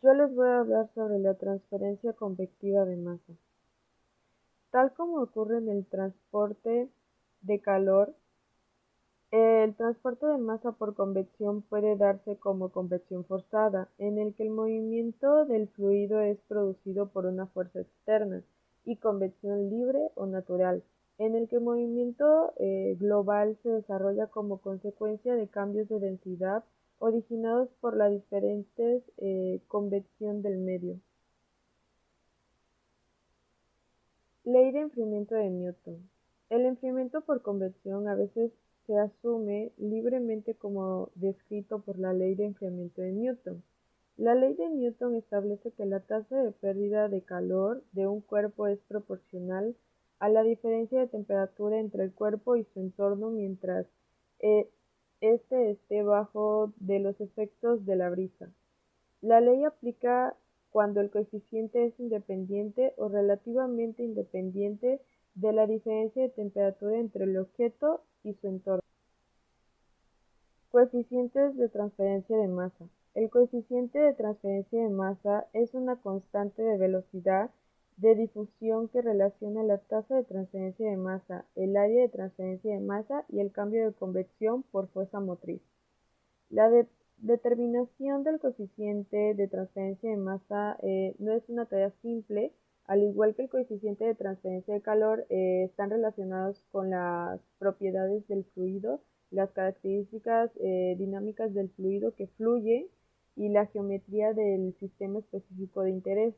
Yo les voy a hablar sobre la transferencia convectiva de masa. Tal como ocurre en el transporte de calor, el transporte de masa por convección puede darse como convección forzada, en el que el movimiento del fluido es producido por una fuerza externa, y convección libre o natural, en el que el movimiento global se desarrolla como consecuencia de cambios de densidad originados por la diferente convección del medio. Ley de enfriamiento de Newton. El enfriamiento por convección a veces se asume libremente como descrito por la ley de enfriamiento de Newton. La ley de Newton establece que la tasa de pérdida de calor de un cuerpo es proporcional a la diferencia de temperatura entre el cuerpo y su entorno mientras eh, éste esté bajo de los efectos de la brisa. La ley aplica cuando el coeficiente es independiente o relativamente independiente de la diferencia de temperatura entre el objeto y su entorno. Coeficientes de transferencia de masa. El coeficiente de transferencia de masa es una constante de velocidad de difusión que relaciona la tasa de transferencia de masa, el área de transferencia de masa y el cambio de convección por fuerza motriz. La determinación del coeficiente de transferencia de masa no es una tarea simple, al igual que el coeficiente de transferencia de calor, están relacionados con las propiedades del fluido, las características dinámicas del fluido que fluye y la geometría del sistema específico de interés.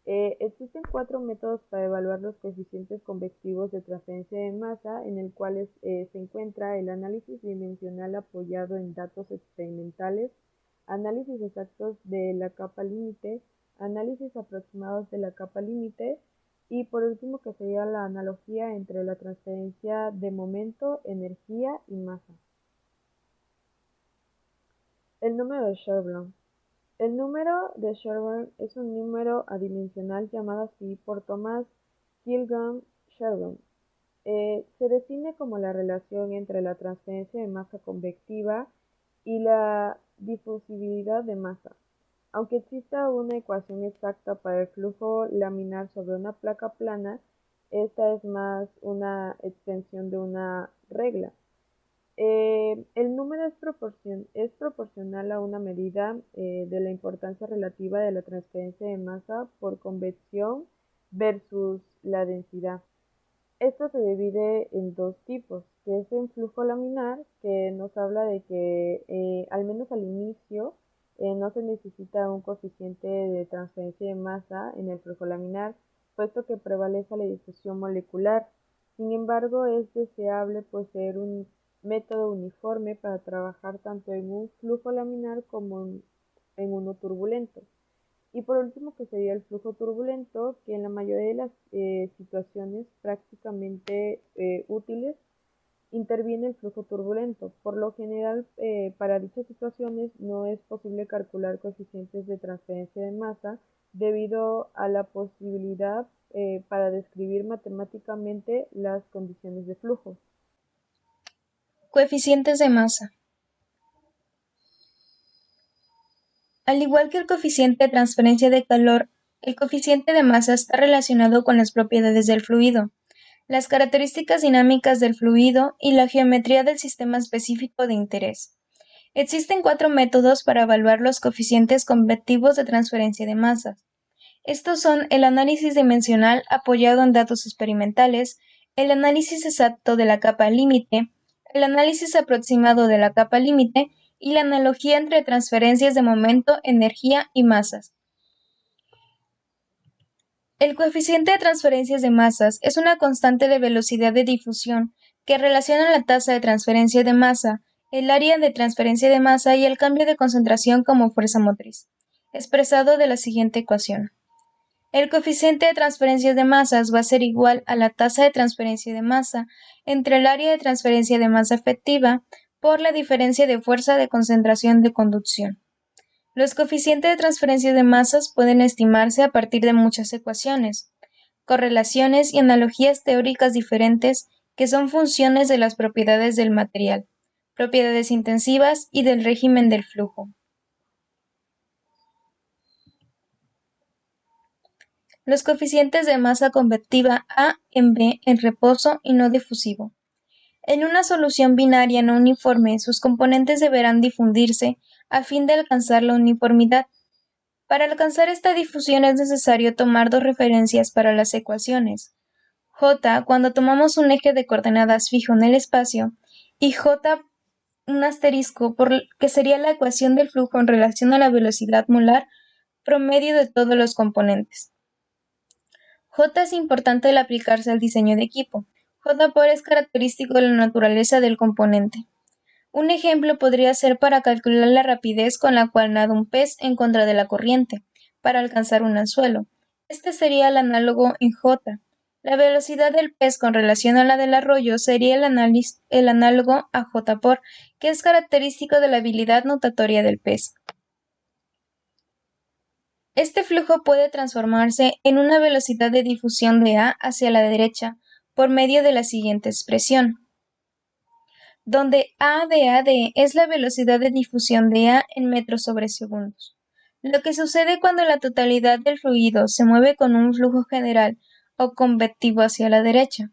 Existen 4 métodos para evaluar los coeficientes convectivos de transferencia de masa, en el cual se encuentra el análisis dimensional apoyado en datos experimentales, análisis exactos de la capa límite, análisis aproximados de la capa límite y por último que sería la analogía entre la transferencia de momento, energía y masa. El número de Chevron. El número de Chevron es un número adimensional llamado así por Thomas Kilgram Chevron. Se define como la relación entre la transferencia de masa convectiva y la difusibilidad de masa. Aunque exista una ecuación exacta para el flujo laminar sobre una placa plana, esta es más una extensión de una regla. El número es proporcional a una medida de la importancia relativa de la transferencia de masa por convección versus la densidad. Esto se divide en dos tipos, que es el flujo laminar, que nos habla de que al menos al inicio no se necesita un coeficiente de transferencia de masa en el flujo laminar, puesto que prevalece la difusión molecular. Sin embargo, es deseable poseer un método uniforme para trabajar tanto en un flujo laminar como en uno turbulento. Y por último, que sería el flujo turbulento, que en la mayoría de las situaciones prácticamente útiles interviene el flujo turbulento. Por lo general, para dichas situaciones no es posible calcular coeficientes de transferencia de masa debido a la posibilidad para describir matemáticamente las condiciones de flujo. Coeficientes de masa. Al igual que el coeficiente de transferencia de calor, el coeficiente de masa está relacionado con las propiedades del fluido, las características dinámicas del fluido y la geometría del sistema específico de interés. Existen 4 métodos para evaluar los coeficientes convectivos de transferencia de masas. Estos son el análisis dimensional apoyado en datos experimentales, el análisis exacto de la capa límite, el análisis aproximado de la capa límite y la analogía entre transferencias de momento, energía y masas. El coeficiente de transferencias de masas es una constante de velocidad de difusión que relaciona la tasa de transferencia de masa, el área de transferencia de masa y el cambio de concentración como fuerza motriz, expresado de la siguiente ecuación. El coeficiente de transferencias de masas va a ser igual a la tasa de transferencia de masa entre el área de transferencia de masa efectiva por la diferencia de fuerza de concentración de conducción. Los coeficientes de transferencia de masas pueden estimarse a partir de muchas ecuaciones, correlaciones y analogías teóricas diferentes que son funciones de las propiedades del material, propiedades intensivas y del régimen del flujo. los coeficientes de masa convectiva A en B en reposo y no difusivo. En una solución binaria no uniforme, sus componentes deberán difundirse a fin de alcanzar la uniformidad. Para alcanzar esta difusión es necesario tomar dos referencias para las ecuaciones. J cuando tomamos un eje de coordenadas fijo en el espacio y J un asterisco que sería la ecuación del flujo en relación a la velocidad molar promedio de todos los componentes. J es importante al aplicarse al diseño de equipo. J por es característico de la naturaleza del componente. Un ejemplo podría ser para calcular la rapidez con la cual nada un pez en contra de la corriente, para alcanzar un anzuelo. Este sería el análogo en J. La velocidad del pez con relación a la del arroyo sería el análogo a J por, que es característico de la habilidad notatoria del pez. Este flujo puede transformarse en una velocidad de difusión de A hacia la derecha por medio de la siguiente expresión, donde A de AD es la velocidad de difusión de A en metros sobre segundos. Lo que sucede cuando la totalidad del fluido se mueve con un flujo general o convectivo hacia la derecha.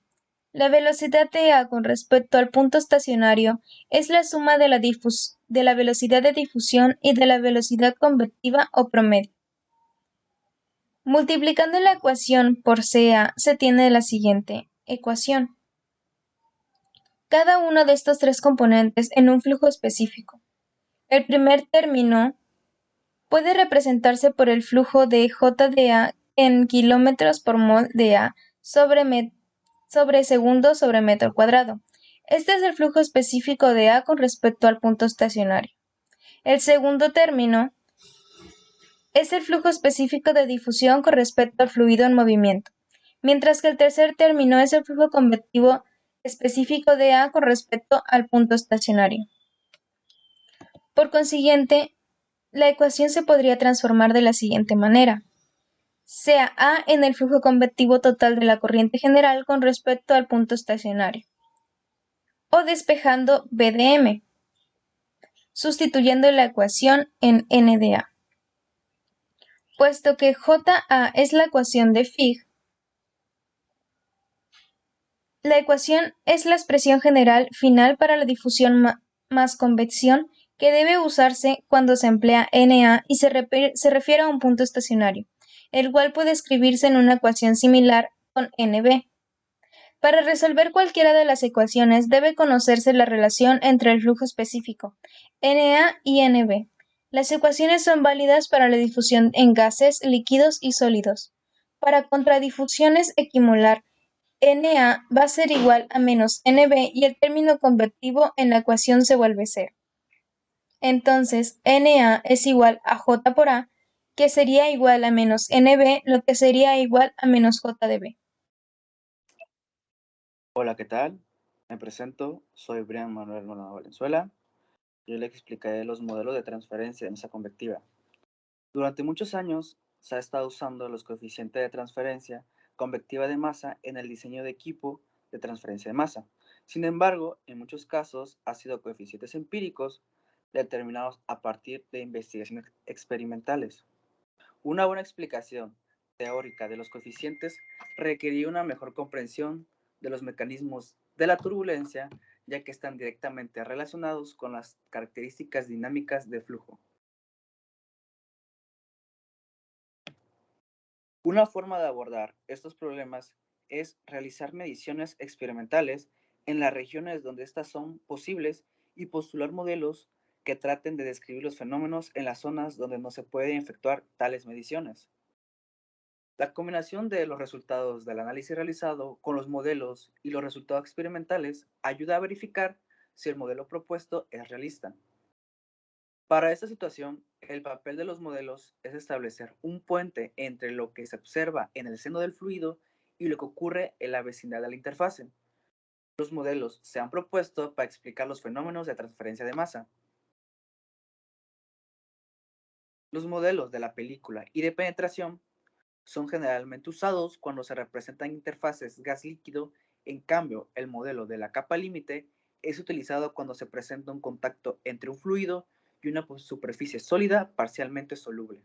La velocidad de A con respecto al punto estacionario es la suma de la velocidad de difusión y de la velocidad convectiva o promedio. Multiplicando la ecuación por CA se tiene la siguiente ecuación. Cada uno de estos tres componentes en un flujo específico. El primer término puede representarse por el flujo de J de A en kilómetros por mol de A sobre segundo sobre metro cuadrado. Este es el flujo específico de A con respecto al punto estacionario. El segundo término es el flujo específico de difusión con respecto al fluido en movimiento, mientras que el tercer término es el flujo convectivo específico de A con respecto al punto estacionario. Por consiguiente, la ecuación se podría transformar de la siguiente manera. Sea A en el flujo convectivo total de la corriente general con respecto al punto estacionario. O despejando B de M, sustituyendo la ecuación en N de A. Puesto que JA es la ecuación de Fick, la ecuación es la expresión general final para la difusión más convección que debe usarse cuando se emplea NA y se refiere a un punto estacionario, el cual puede escribirse en una ecuación similar con NB. Para resolver cualquiera de las ecuaciones debe conocerse la relación entre el flujo específico, NA y NB. Las ecuaciones son válidas para la difusión en gases, líquidos y sólidos. Para contradifusiones equimolar, Na va a ser igual a menos Nb y el término convectivo en la ecuación se vuelve cero. Entonces, Na es igual a J por A, que sería igual a menos Nb, lo que sería igual a menos J de B. Hola, ¿qué tal? Me presento, soy Brian Manuel Maldonado Valenzuela. Yo le explicaré los modelos de transferencia de masa convectiva. Durante muchos años se ha estado usando los coeficientes de transferencia convectiva de masa en el diseño de equipo de transferencia de masa. Sin embargo, en muchos casos han sido coeficientes empíricos determinados a partir de investigaciones experimentales. Una buena explicación teórica de los coeficientes requería una mejor comprensión de los mecanismos de la turbulencia, ya que están directamente relacionados con las características dinámicas de flujo. Una forma de abordar estos problemas es realizar mediciones experimentales en las regiones donde estas son posibles y postular modelos que traten de describir los fenómenos en las zonas donde no se pueden efectuar tales mediciones. La combinación de los resultados del análisis realizado con los modelos y los resultados experimentales ayuda a verificar si el modelo propuesto es realista. Para esta situación, el papel de los modelos es establecer un puente entre lo que se observa en el seno del fluido y lo que ocurre en la vecindad de la interfase. Los modelos se han propuesto para explicar los fenómenos de transferencia de masa. Los modelos de la película y de penetración son generalmente usados cuando se representan interfaces gas-líquido. En cambio, el modelo de la capa límite es utilizado cuando se presenta un contacto entre un fluido y una superficie sólida parcialmente soluble.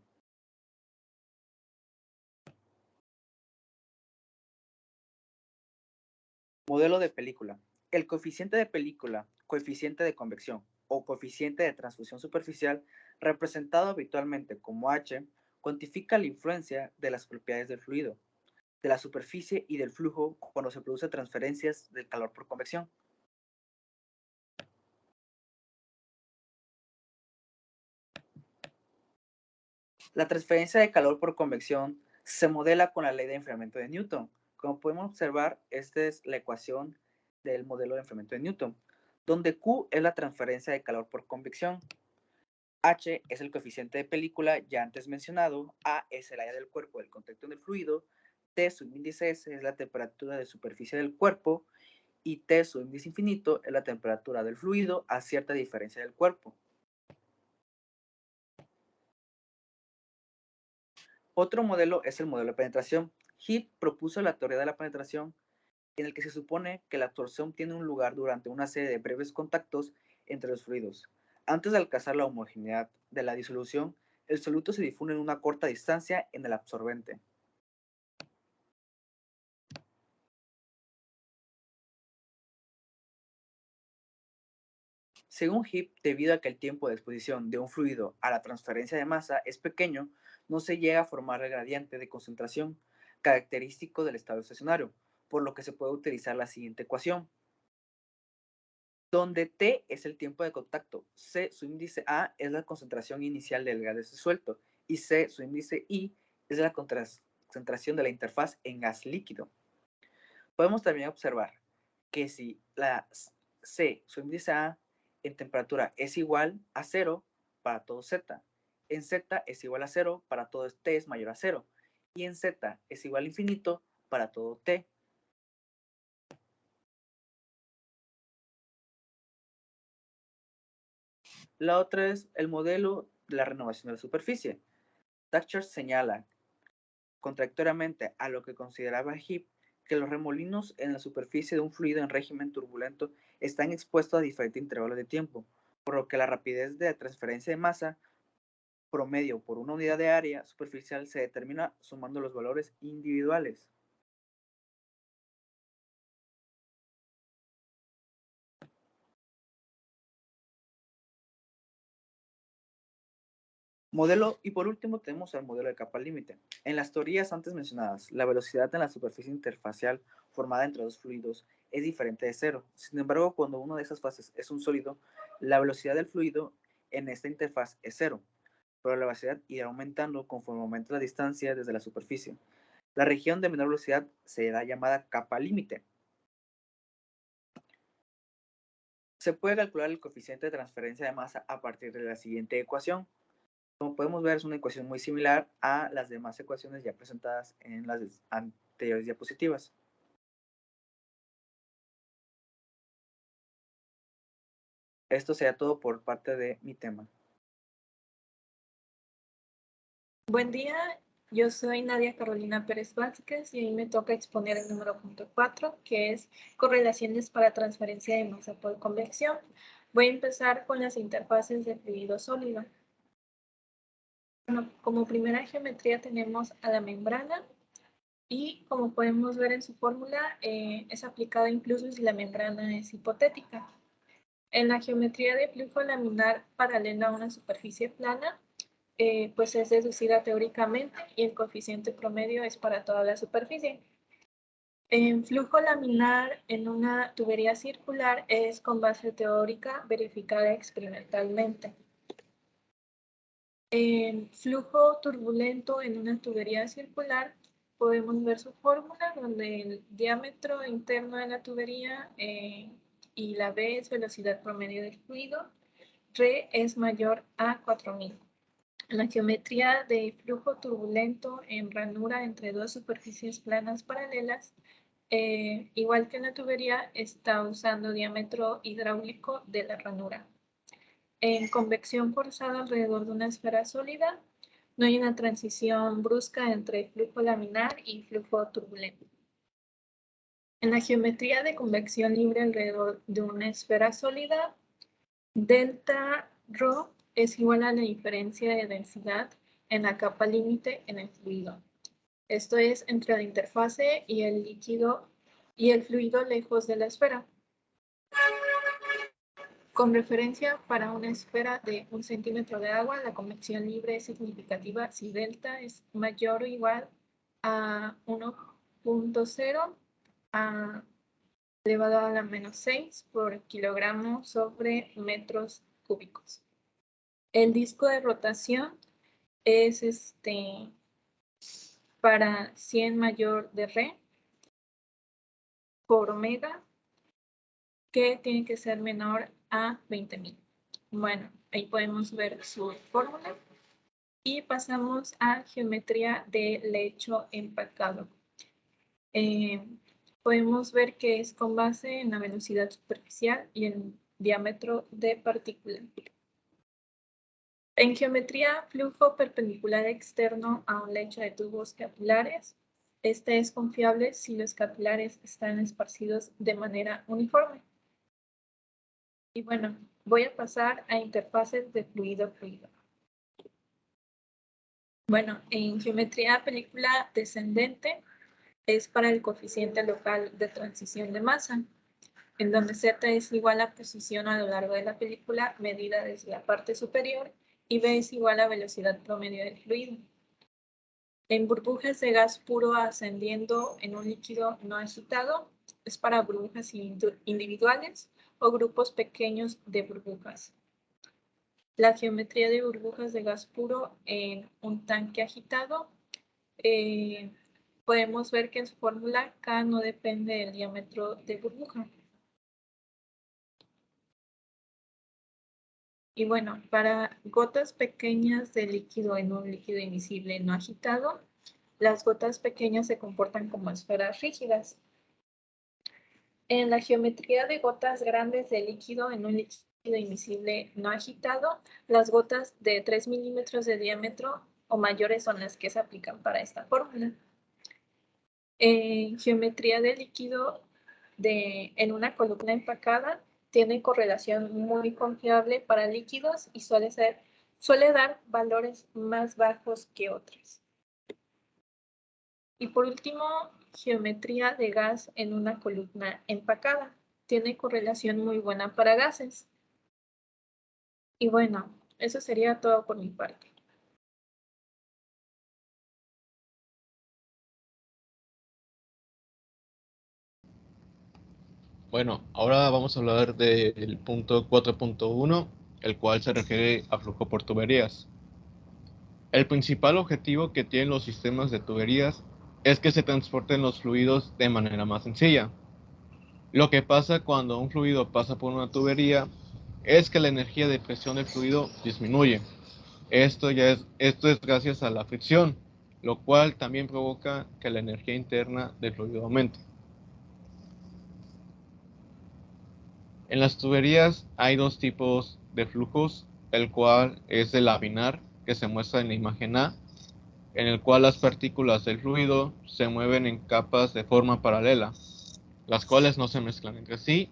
Modelo de película. El coeficiente de película, coeficiente de convección o coeficiente de transfusión superficial, representado habitualmente como H, cuantifica la influencia de las propiedades del fluido, de la superficie y del flujo cuando se producen transferencias del calor por convección. La transferencia de calor por convección se modela con la ley de enfriamiento de Newton. Como podemos observar, esta es la ecuación del modelo de enfriamiento de Newton, donde Q es la transferencia de calor por convección, H es el coeficiente de película ya antes mencionado, A es el área del cuerpo del contacto del fluido, T su índice S es la temperatura de superficie del cuerpo y T su índice infinito es la temperatura del fluido a cierta diferencia del cuerpo. Otro modelo es el modelo de penetración. Heath propuso la teoría de la penetración, en el que se supone que la absorción tiene un lugar durante una serie de breves contactos entre los fluidos. Antes de alcanzar la homogeneidad de la disolución, el soluto se difunde en una corta distancia en el absorbente. Según Heath, debido a que el tiempo de exposición de un fluido a la transferencia de masa es pequeño, no se llega a formar el gradiente de concentración característico del estado estacionario, por lo que se puede utilizar la siguiente ecuación, donde T es el tiempo de contacto, C, su índice A, es la concentración inicial del gas disuelto, y C, su índice I, es la concentración de la interfaz en gas líquido. Podemos también observar que si la C, su índice A, en temperatura es igual a 0 para todo Z, en Z es igual a 0 para todo T es mayor a 0, y en Z es igual a infinito para todo T. La otra es el modelo de la renovación de la superficie. Thatcher señala, contradictoriamente a lo que consideraba Heath, que los remolinos en la superficie de un fluido en régimen turbulento están expuestos a diferentes intervalos de tiempo, por lo que la rapidez de transferencia de masa promedio por una unidad de área superficial se determina sumando los valores individuales. Modelo, y por último tenemos el modelo de capa límite. En las teorías antes mencionadas, la velocidad en la superficie interfacial formada entre dos fluidos es diferente de cero. Sin embargo, cuando una de esas fases es un sólido, la velocidad del fluido en esta interfaz es cero, pero la velocidad irá aumentando conforme aumenta la distancia desde la superficie. La región de menor velocidad se da llamada capa límite. Se puede calcular el coeficiente de transferencia de masa a partir de la siguiente ecuación. Como podemos ver, es una ecuación muy similar a las demás ecuaciones ya presentadas en las anteriores diapositivas. Esto sería todo por parte de mi tema. Buen día, yo soy Nadia Carolina Pérez Vázquez y hoy me toca exponer el número punto 4, que es correlaciones para transferencia de masa por convección. Voy a empezar con las interfaces de fluido sólido. Bueno, como primera geometría tenemos a la membrana y como podemos ver en su fórmula es aplicada incluso si la membrana es hipotética. En la geometría de flujo laminar paralela a una superficie plana, pues es deducida teóricamente y el coeficiente promedio es para toda la superficie. En flujo laminar en una tubería circular es con base teórica verificada experimentalmente. En flujo turbulento en una tubería circular podemos ver su fórmula donde el diámetro interno de la tubería y la V es velocidad promedio del fluido, R es mayor a 4000. La geometría de flujo turbulento en ranura entre dos superficies planas paralelas, igual que en la tubería, está usando diámetro hidráulico de la ranura. En convección forzada alrededor de una esfera sólida, no hay una transición brusca entre flujo laminar y flujo turbulento. En la geometría de convección libre alrededor de una esfera sólida, delta ρ es igual a la diferencia de densidad en la capa límite en el fluido. Esto es entre la interfase y el líquido y el fluido lejos de la esfera. Con referencia, para una esfera de 1 centímetro de agua, la convección libre es significativa si delta es mayor o igual a 1.0 elevado a la menos 6 por kilogramo sobre metros cúbicos. El disco de rotación es para 100 mayor de Re por omega, que tiene que ser menor a 20.000. Bueno, ahí podemos ver su fórmula. Y pasamos a geometría de lecho empacado. Podemos ver que es con base en la velocidad superficial y el diámetro de partícula. En geometría, flujo perpendicular externo a un lecho de tubos capilares. Este es confiable si los capilares están esparcidos de manera uniforme. Y bueno, voy a pasar a interfaces de fluido-fluido. Bueno, en geometría película descendente es para el coeficiente local de transición de masa, en donde Z es igual a posición a lo largo de la película medida desde la parte superior y V es igual a velocidad promedio del fluido. En burbujas de gas puro ascendiendo en un líquido no agitado es para burbujas individuales o grupos pequeños de burbujas. La geometría de burbujas de gas puro en un tanque agitado, podemos ver que en su fórmula K no depende del diámetro de burbuja. Y bueno, para gotas pequeñas de líquido en un líquido invisible no agitado, las gotas pequeñas se comportan como esferas rígidas. En la geometría de gotas grandes de líquido en un líquido invisible no agitado, las gotas de 3 milímetros de diámetro o mayores son las que se aplican para esta fórmula. En geometría de líquido en una columna empacada, tiene correlación muy confiable para líquidos y suele dar valores más bajos que otros. Y por último, geometría de gas en una columna empacada. Tiene correlación muy buena para gases. Y bueno, eso sería todo por mi parte. Bueno, ahora vamos a hablar del punto 4.1, el cual se refiere a flujo por tuberías. El principal objetivo que tienen los sistemas de tuberías es que se transporten los fluidos de manera más sencilla. Lo que pasa cuando un fluido pasa por una tubería es que la energía de presión del fluido disminuye. Esto es gracias a la fricción, lo cual también provoca que la energía interna del fluido aumente. En las tuberías hay dos tipos de flujos, el cual es el laminar, que se muestra en la imagen A, en el cual las partículas del fluido se mueven en capas de forma paralela, las cuales no se mezclan entre sí,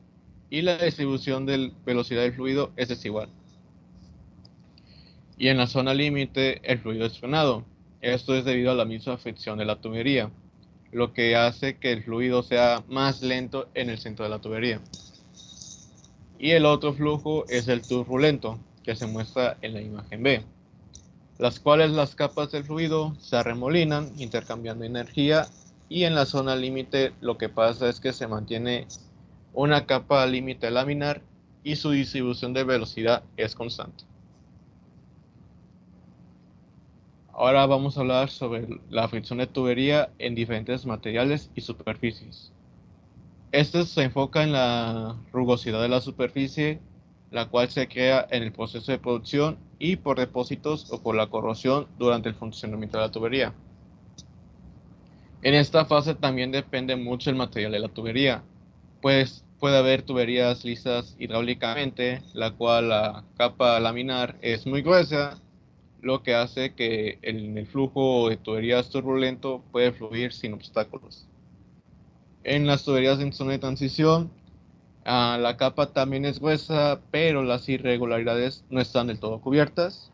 y la distribución de velocidad del fluido es desigual. Y en la zona límite el fluido es frenado. Esto es debido a la misma fricción de la tubería, lo que hace que el fluido sea más lento en el centro de la tubería. Y el otro flujo es el turbulento, que se muestra en la imagen B, las cuales las capas del fluido se arremolinan intercambiando energía, y en la zona límite lo que pasa es que se mantiene una capa límite laminar y su distribución de velocidad es constante. Ahora vamos a hablar sobre la fricción de tubería en diferentes materiales y superficies. Este se enfoca en la rugosidad de la superficie, la cual se crea en el proceso de producción y por depósitos o por la corrosión durante el funcionamiento de la tubería. En esta fase también depende mucho el material de la tubería, pues puede haber tuberías lisas hidráulicamente, la cual la capa laminar es muy gruesa, lo que hace que el flujo de tuberías turbulento puede fluir sin obstáculos. En las tuberías en zona de transición, la capa también es gruesa, pero las irregularidades no están del todo cubiertas.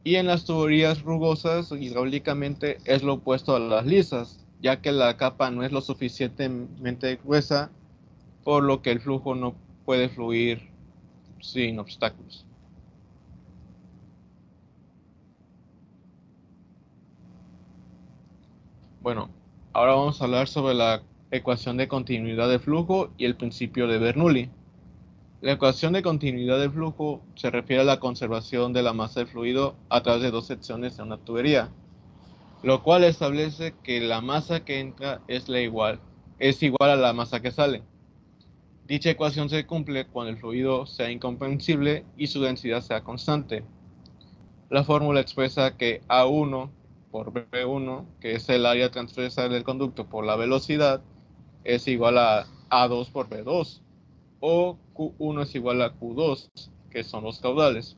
Y en las tuberías rugosas, hidráulicamente, es lo opuesto a las lisas, ya que la capa no es lo suficientemente gruesa, por lo que el flujo no puede fluir sin obstáculos. Bueno, ahora vamos a hablar sobre la ecuación de continuidad de flujo y el principio de Bernoulli. La ecuación de continuidad de flujo se refiere a la conservación de la masa del fluido a través de dos secciones de una tubería, lo cual establece que la masa que entra es igual a la masa que sale. Dicha ecuación se cumple cuando el fluido sea incompresible y su densidad sea constante. La fórmula expresa que A1 por B1, que es el área transversal del conducto por la velocidad, es igual a A2 por B2, o Q1 es igual a Q2, que son los caudales.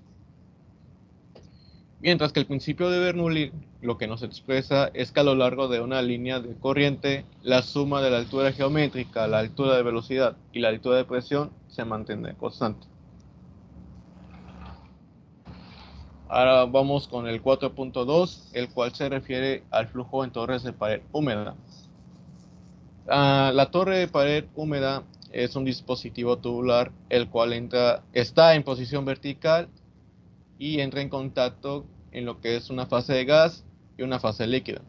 Mientras que el principio de Bernoulli lo que nos expresa es que a lo largo de una línea de corriente, la suma de la altura geométrica, la altura de velocidad y la altura de presión se mantiene constante. Ahora vamos con el 4.2, el cual se refiere al flujo en torres de pared húmeda. La torre de pared húmeda es un dispositivo tubular el cual está en posición vertical y entra en contacto en lo que es una fase de gas y una fase líquida.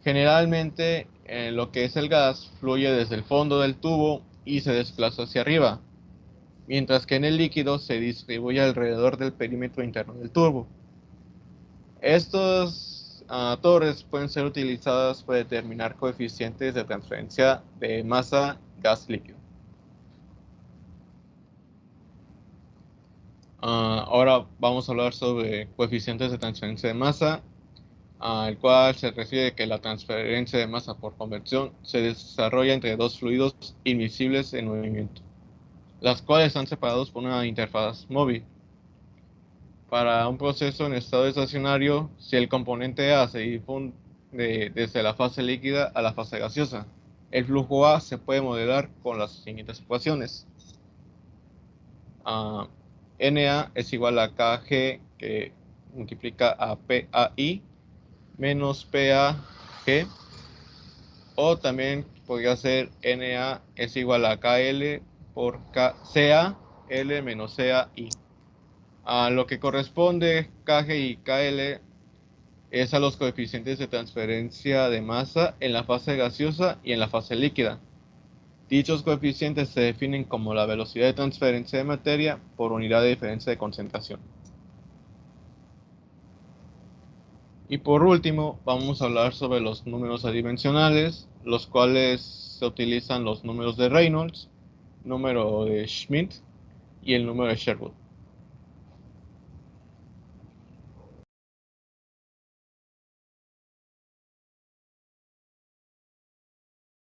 Generalmente, lo que es el gas fluye desde el fondo del tubo y se desplaza hacia arriba, mientras que en el líquido se distribuye alrededor del perímetro interno del tubo. Estos torres pueden ser utilizadas para determinar coeficientes de transferencia de masa gas líquido. Ahora vamos a hablar sobre coeficientes de transferencia de masa, el cual se refiere que la transferencia de masa por convección se desarrolla entre dos fluidos invisibles en movimiento, las cuales están separados por una interfaz móvil. Para un proceso en estado estacionario, si el componente A se difunde desde la fase líquida a la fase gaseosa, el flujo A se puede modelar con las siguientes ecuaciones. Na es igual a Kg, que multiplica a PAI, menos PAG, o también podría ser Na es igual a KL por CAL menos CAI. A lo que corresponde Kg y KL es a los coeficientes de transferencia de masa en la fase gaseosa y en la fase líquida. Dichos coeficientes se definen como la velocidad de transferencia de materia por unidad de diferencia de concentración. Y por último, vamos a hablar sobre los números adimensionales, los cuales se utilizan los números de Reynolds, número de Schmidt y el número de Sherwood.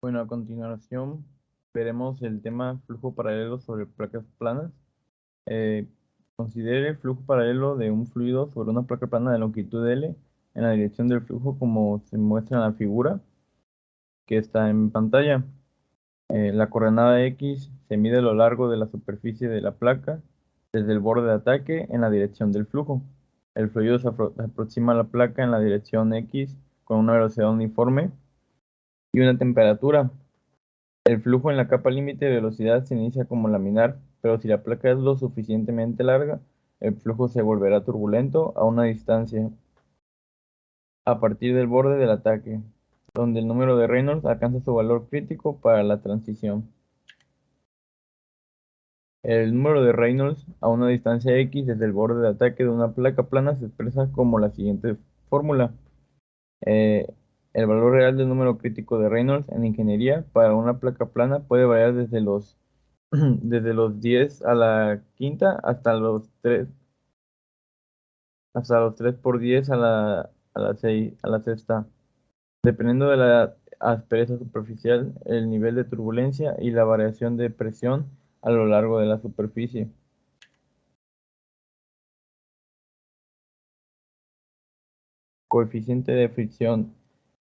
Bueno, a continuación veremos el tema flujo paralelo sobre placas planas. Considere el flujo paralelo de un fluido sobre una placa plana de longitud L en la dirección del flujo como se muestra en la figura que está en pantalla. La coordenada X se mide a lo largo de la superficie de la placa desde el borde de ataque en la dirección del flujo. El fluido se aproxima a la placa en la dirección X con una velocidad uniforme y una temperatura. El flujo en la capa límite de velocidad se inicia como laminar, pero si la placa es lo suficientemente larga, el flujo se volverá turbulento a una distancia a partir del borde del ataque, donde el número de Reynolds alcanza su valor crítico para la transición. El número de Reynolds a una distancia X desde el borde de ataque de una placa plana se expresa como la siguiente fórmula. El valor real del número crítico de Reynolds en ingeniería para una placa plana puede variar desde los 10 a la quinta hasta los 3 por 10 a la sexta, dependiendo de la aspereza superficial, el nivel de turbulencia y la variación de presión a lo largo de la superficie. Coeficiente de fricción.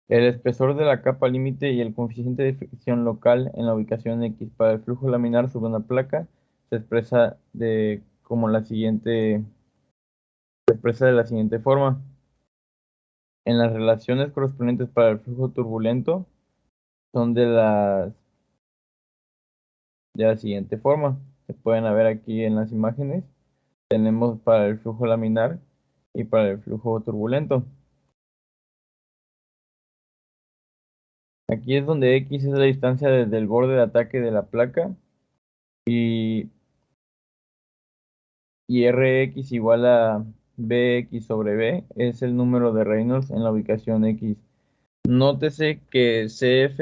El espesor de la capa límite y el coeficiente de fricción local en la ubicación X para el flujo laminar sobre una placa se expresa de la siguiente forma. en las relaciones correspondientes para el flujo turbulento son de la siguiente forma. Se pueden ver aquí en las imágenes. Tenemos para el flujo laminar y para el flujo turbulento. Aquí es donde X es la distancia desde el borde de ataque de la placa y Rx igual a Bx sobre B es el número de Reynolds en la ubicación X. Nótese que Cf,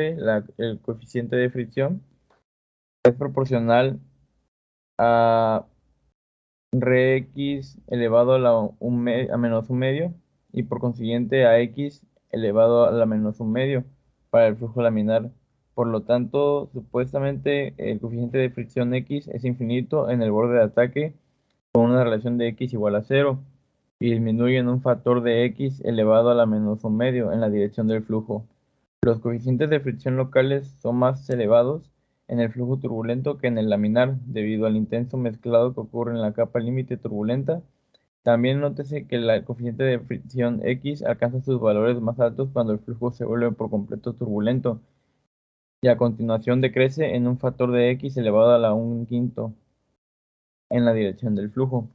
el coeficiente de fricción, es proporcional a Rx elevado a menos un medio y por consiguiente a X elevado a la menos un medio para el flujo laminar. Por lo tanto, supuestamente el coeficiente de fricción X es infinito en el borde de ataque con una relación de X igual a cero y disminuye en un factor de X elevado a la menos un medio en la dirección del flujo. Los coeficientes de fricción locales son más elevados en el flujo turbulento que en el laminar, debido al intenso mezclado que ocurre en la capa límite turbulenta. También nótese que el coeficiente de fricción X alcanza sus valores más altos cuando el flujo se vuelve por completo turbulento y a continuación decrece en un factor de X elevado a la 1/5 en la dirección del flujo.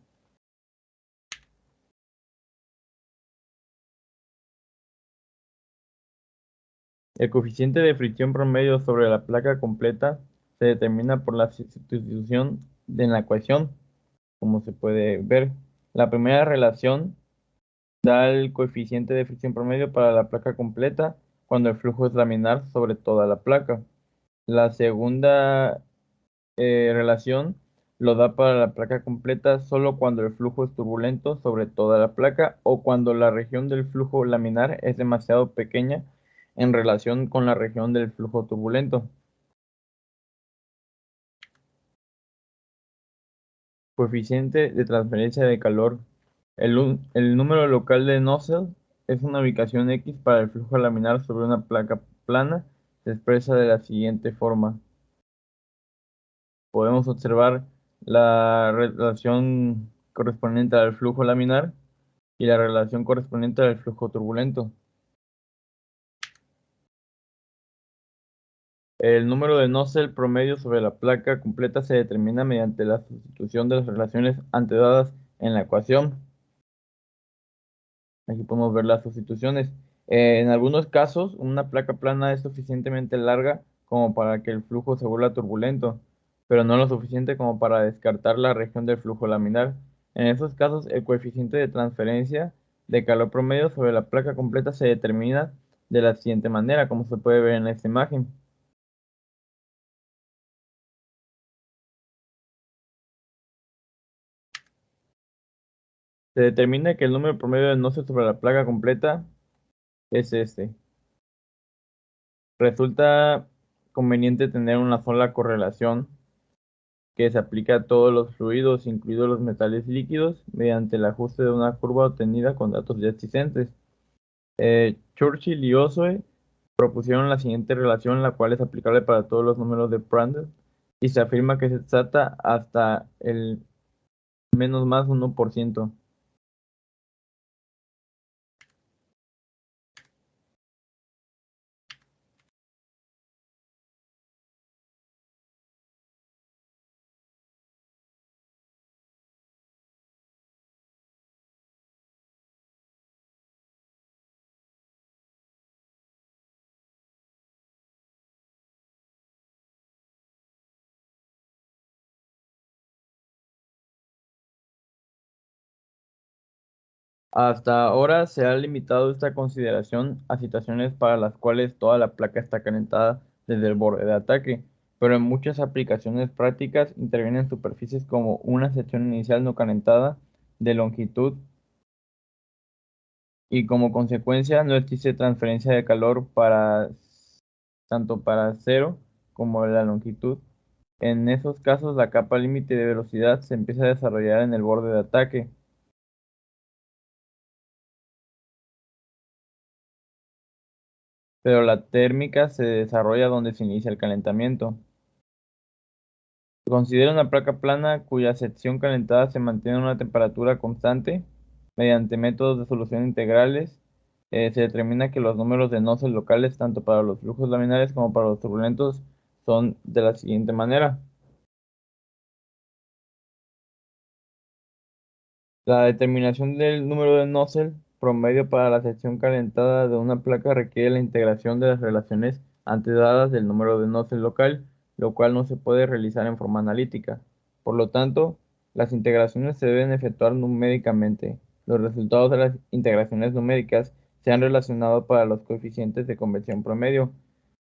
El coeficiente de fricción promedio sobre la placa completa se determina por la sustitución en la ecuación, como se puede ver. La primera relación da el coeficiente de fricción promedio para la placa completa cuando el flujo es laminar sobre toda la placa. La segunda relación lo da para la placa completa solo cuando el flujo es turbulento sobre toda la placa o cuando la región del flujo laminar es demasiado pequeña en relación con la región del flujo turbulento. Coeficiente de transferencia de calor. El número local de Nusselt es una ubicación X para el flujo laminar sobre una placa plana. Se expresa de la siguiente forma. Podemos observar la relación correspondiente al flujo laminar y la relación correspondiente al flujo turbulento. El número de Nusselt promedio sobre la placa completa se determina mediante la sustitución de las relaciones antes dadas en la ecuación. Aquí podemos ver las sustituciones. En algunos casos, una placa plana es suficientemente larga como para que el flujo se vuelva turbulento, pero no lo suficiente como para descartar la región del flujo laminar. En esos casos, el coeficiente de transferencia de calor promedio sobre la placa completa se determina de la siguiente manera, como se puede ver en esta imagen. Se determina que el número promedio de Nusselt sobre la placa completa es este. Resulta conveniente tener una sola correlación que se aplica a todos los fluidos, incluidos los metales líquidos, mediante el ajuste de una curva obtenida con datos ya existentes. Churchill y Oswald propusieron la siguiente relación, la cual es aplicable para todos los números de Prandtl, y se afirma que se trata hasta el menos más 1%. Hasta ahora se ha limitado esta consideración a situaciones para las cuales toda la placa está calentada desde el borde de ataque, pero en muchas aplicaciones prácticas intervienen superficies como una sección inicial no calentada de longitud y como consecuencia no existe transferencia de calor tanto para cero como la longitud. En esos casos la capa límite de velocidad se empieza a desarrollar en el borde de ataque. Pero la térmica se desarrolla donde se inicia el calentamiento. Se considera una placa plana cuya sección calentada se mantiene a una temperatura constante mediante métodos de solución integrales se determina que los números de Nusselt locales, tanto para los flujos laminares como para los turbulentos, son de la siguiente manera. La determinación del número de Nusselt promedio para la sección calentada de una placa requiere la integración de las relaciones antes dadas del número de Nusselt local, lo cual no se puede realizar en forma analítica. Por lo tanto, las integraciones se deben efectuar numéricamente. Los resultados de las integraciones numéricas se han relacionado para los coeficientes de conversión promedio,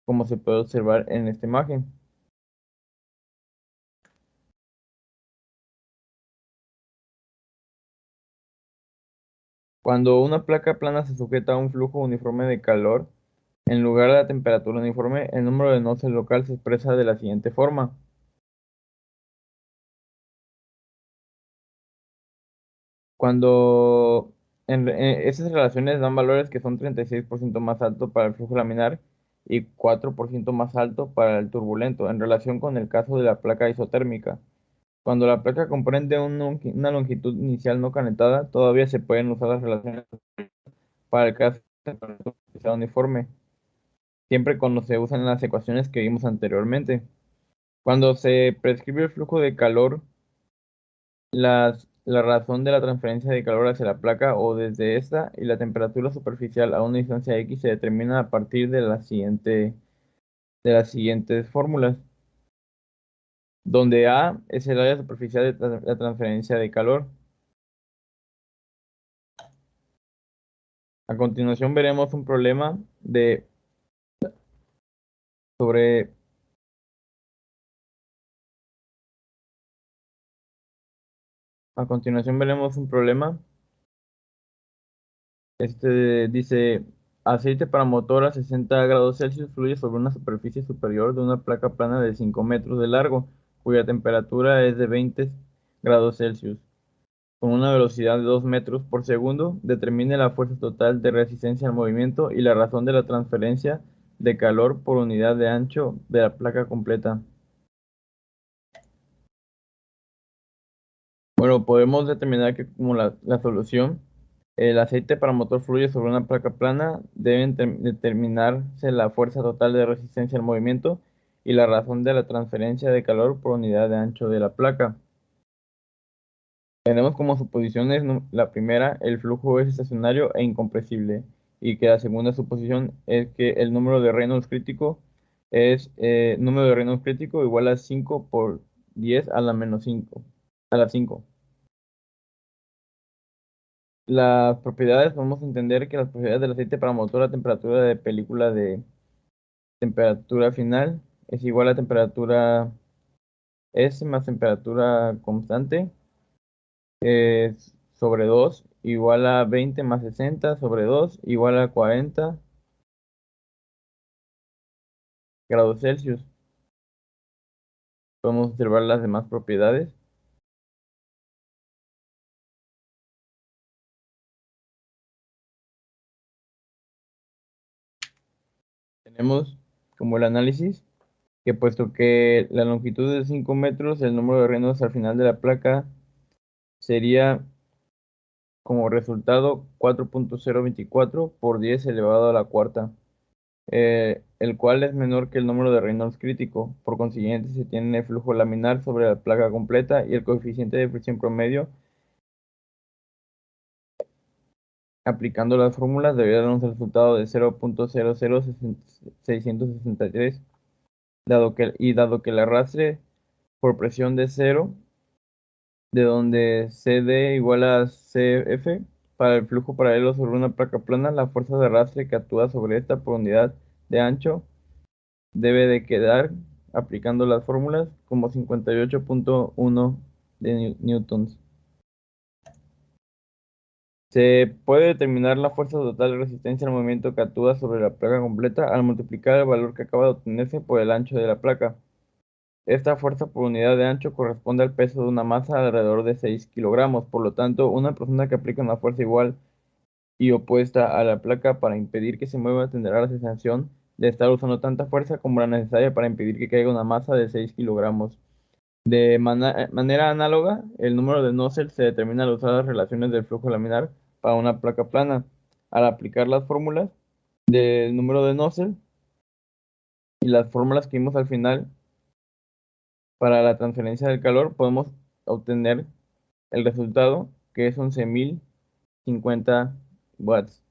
como se puede observar en esta imagen. Cuando una placa plana se sujeta a un flujo uniforme de calor, en lugar de la temperatura uniforme, el número de Nusselt local se expresa de la siguiente forma. Cuando esas relaciones dan valores que son 36% más alto para el flujo laminar y 4% más alto para el turbulento, en relación con el caso de la placa isotérmica. Cuando la placa comprende una longitud inicial no calentada, todavía se pueden usar las relaciones para el caso de temperatura que sea uniforme, siempre cuando se usan las ecuaciones que vimos anteriormente. Cuando se prescribe el flujo de calor, la razón de la transferencia de calor hacia la placa o desde esta y la temperatura superficial a una distancia x se determina a partir de las siguientes fórmulas, donde A es el área superficial de la transferencia de calor. A continuación veremos un problema sobre a continuación veremos un problema. Este dice, aceite para motor a 60 grados Celsius fluye sobre una superficie superior de una placa plana de 5 metros de largo, cuya temperatura es de 20 grados Celsius. Con una velocidad de 2 metros por segundo, determine la fuerza total de resistencia al movimiento y la razón de la transferencia de calor por unidad de ancho de la placa completa. Bueno, podemos determinar que como la solución, el aceite para motor fluye sobre una placa plana, deben determinarse la fuerza total de resistencia al movimiento y la razón de la transferencia de calor por unidad de ancho de la placa. Tenemos como suposiciones la primera, el flujo es estacionario e incompresible, y que la segunda suposición es que el número de Reynolds crítico es número de Reynolds crítico igual a 5 por 10 a la menos 5, a la 5. Las propiedades, podemos entender que las propiedades del aceite para motor a temperatura de película de temperatura final es igual a temperatura S más temperatura constante sobre 2 igual a 20 más 60 sobre 2 igual a 40 grados Celsius. Podemos observar las demás propiedades. Tenemos como el análisis que puesto que la longitud es de 5 metros, el número de Reynolds al final de la placa sería como resultado 4.024 por 10 elevado a la cuarta, el cual es menor que el número de Reynolds crítico. Por consiguiente, se tiene flujo laminar sobre la placa completa y el coeficiente de fricción promedio. Aplicando las fórmulas debería dar un resultado de 0.00663, dado que el arrastre por presión de 0, de donde CD igual a CF, para el flujo paralelo sobre una placa plana, la fuerza de arrastre que actúa sobre esta por unidad de ancho debe de quedar, aplicando las fórmulas, como 58.1 de newtons. Se puede determinar la fuerza total de resistencia al movimiento que actúa sobre la placa completa al multiplicar el valor que acaba de obtenerse por el ancho de la placa. Esta fuerza por unidad de ancho corresponde al peso de una masa de alrededor de 6 kilogramos. Por lo tanto, una persona que aplica una fuerza igual y opuesta a la placa para impedir que se mueva tendrá la sensación de estar usando tanta fuerza como la necesaria para impedir que caiga una masa de 6 kilogramos. De manera análoga, el número de Nusselt se determina al usar las relaciones del flujo laminar para una placa plana. al aplicar las fórmulas del número de Nusselt y las fórmulas que vimos al final para la transferencia del calor, podemos obtener el resultado, que es 11.050 watts.